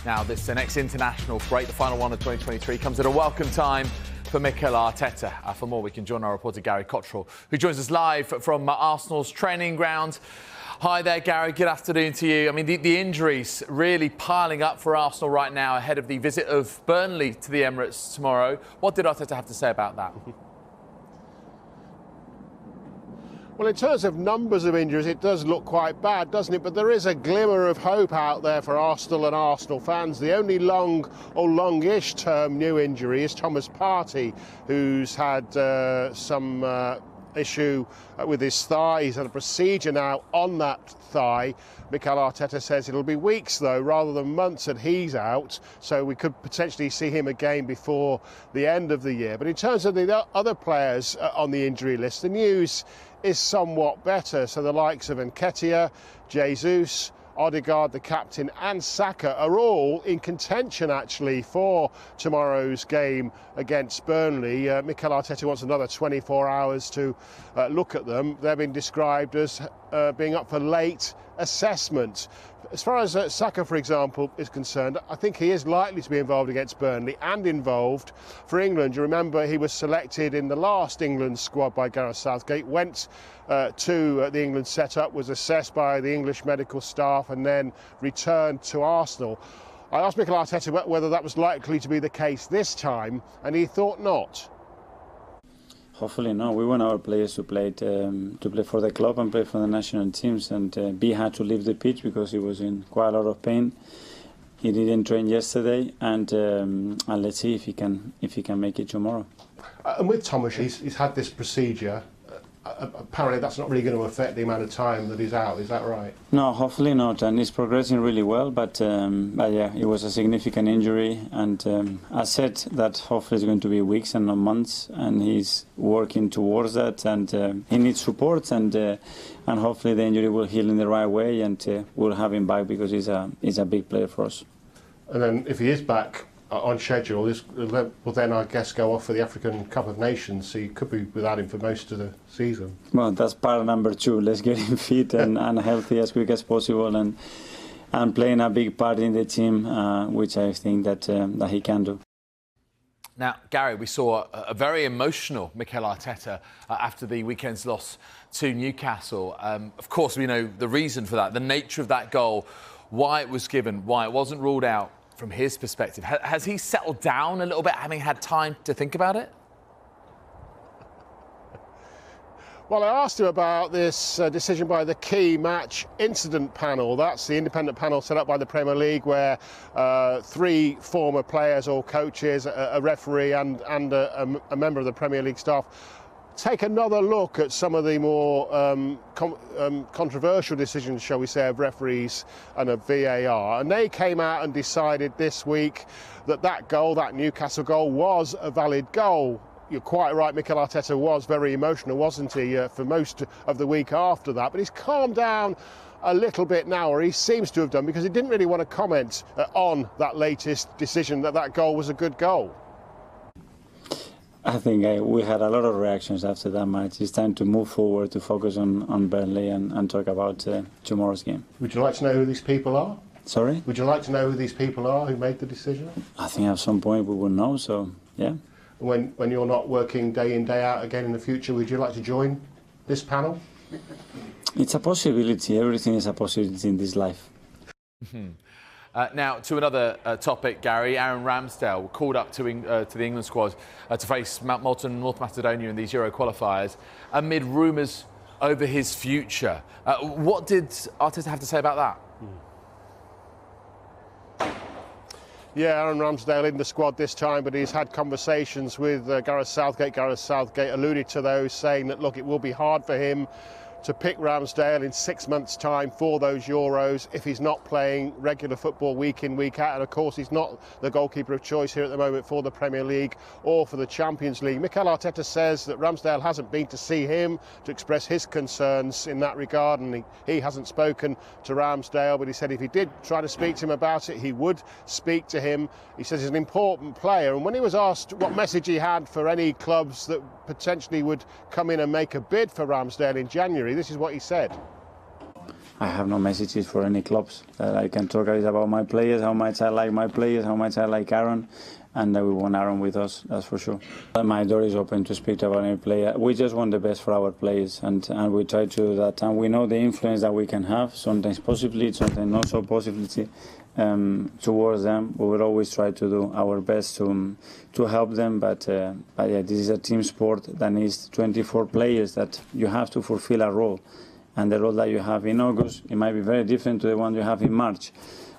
Now, this next international break, the final one of 2023, comes at a welcome time for Mikel Arteta. For more, we can join our reporter Gary Cottrell, who joins us live from Arsenal's training ground. Hi there, Gary. Good afternoon to you. I mean, the injuries really piling up for Arsenal right now ahead of the visit of Burnley to the Emirates tomorrow. What did Arteta have to say about that? Well, in terms of numbers of injuries, it does look quite bad, doesn't it? But there is a glimmer of hope out there for Arsenal and Arsenal fans. The only long or longish term new injury is Thomas Partey, who's had some issue with his thigh. He's had a procedure now on that thigh. Mikel Arteta says it'll be weeks, though, rather than months that he's out, so we could potentially see him again before the end of the year. But in terms of the other players on the injury list, the news is somewhat better. So the likes of Nketiah, Jesus, Odegaard, the captain, and Saka are all in contention, actually, for tomorrow's game against Burnley. Mikel Arteta wants another 24 hours to look at them. They've been described as being up for late assessment. As far as Saka, for example, is concerned, I think he is likely to be involved against Burnley and involved for England. You remember he was selected in the last England squad by Gareth Southgate, went to the England setup, was assessed by the English medical staff and then returned to Arsenal. I asked Mikel Arteta whether that was likely to be the case this time, and he thought not. Hopefully no. We want our players to play for the club and play for the national teams. And B had to leave the pitch because he was in quite a lot of pain. He didn't train yesterday, and let's see if he can make it tomorrow. And with Thomas, he's had this procedure. Apparently, that's not really going to affect the amount of time that he's out. Is that right? No, hopefully not. And he's progressing really well. But yeah, it was a significant injury, and I said that hopefully it's going to be weeks and not months. And he's working towards that, and he needs support, and hopefully the injury will heal in the right way, and we'll have him back because he's a big player for us. And then if he is back on schedule, will then, I guess, go off for the African Cup of Nations, so you could be without him for most of the season. Well, that's part number 2. Let's get him fit and healthy as quick as possible, and playing a big part in the team, which I think that he can do. Now, Gary, we saw a very emotional Mikel Arteta after the weekend's loss to Newcastle. Of course, we know the reason for that, the nature of that goal, why it was given, why it wasn't ruled out. From his perspective, has he settled down a little bit, having had time to think about it? Well, I asked him about this decision by the Key Match Incident Panel. That's the independent panel set up by the Premier League, where 3 former players or coaches, a referee and a member of the Premier League staff take another look at some of the more controversial decisions, shall we say, of referees and of VAR. And they came out and decided this week that goal, that Newcastle goal, was a valid goal. You're quite right, Mikel Arteta was very emotional, wasn't he, for most of the week after that. But he's calmed down a little bit now, or he seems to have done, because he didn't really want to comment on that latest decision that goal was a good goal. I think we had a lot of reactions after that match. It's time to move forward, to focus on Burnley and talk about tomorrow's game. Would you like to know who these people are? Sorry? Would you like to know who these people are who made the decision? I think at some point we will know, so yeah. When you're not working day in, day out again in the future, would you like to join this panel? It's a possibility. Everything is a possibility in this life. Now, to another topic, Gary. Aaron Ramsdale called up to the England squad to face Mount Malton, North Macedonia in these Euro qualifiers amid rumours over his future. What did Arteta have to say about that? Yeah, Aaron Ramsdale in the squad this time, but he's had conversations with Gareth Southgate. Gareth Southgate alluded to those, saying that, look, it will be hard for him to pick Ramsdale in 6 months' time for those Euros if he's not playing regular football week in, week out. And of course, he's not the goalkeeper of choice here at the moment for the Premier League or for the Champions League. Mikel Arteta says that Ramsdale hasn't been to see him to express his concerns in that regard, and he hasn't spoken to Ramsdale, but he said if he did try to speak to him about it, he would speak to him. He says he's an important player, and when he was asked what message he had for any clubs that potentially would come in and make a bid for Ramsdale in January, this is what he said. I have no messages for any clubs. That I can talk is about my players, how much I like my players, how much I like Aaron, and that we want Aaron with us, that's for sure. My door is open to speak about any player. We just want the best for our players, and we try to do that. And we know the influence that we can have, sometimes positively, sometimes not so positively, towards them. We will always try to do our best to help them, but yeah, this is a team sport that needs 24 players that you have to fulfill a role. And the role that you have in August, it might be very different to the one you have in March.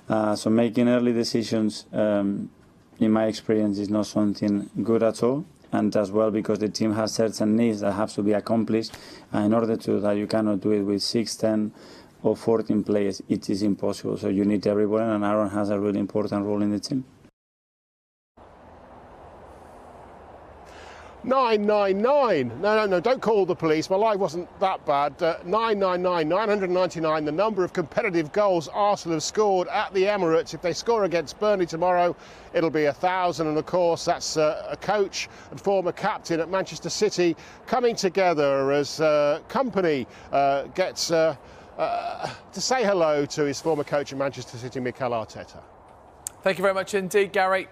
So making early decisions, in my experience, is not something good at all. And as well, because the team has certain needs that have to be accomplished. And in order to do that, you cannot do it with 6, 10 or 14 players. It is impossible. So you need everyone, and Aaron has a really important role in the team. 999. No, don't call the police. My life wasn't that bad. 999, 999, the number of competitive goals Arsenal have scored at the Emirates. If they score against Burnley tomorrow, it'll be 1,000. And of course, that's a coach and former captain at Manchester City coming together as company gets to say hello to his former coach at Manchester City, Mikel Arteta. Thank you very much indeed, Gary.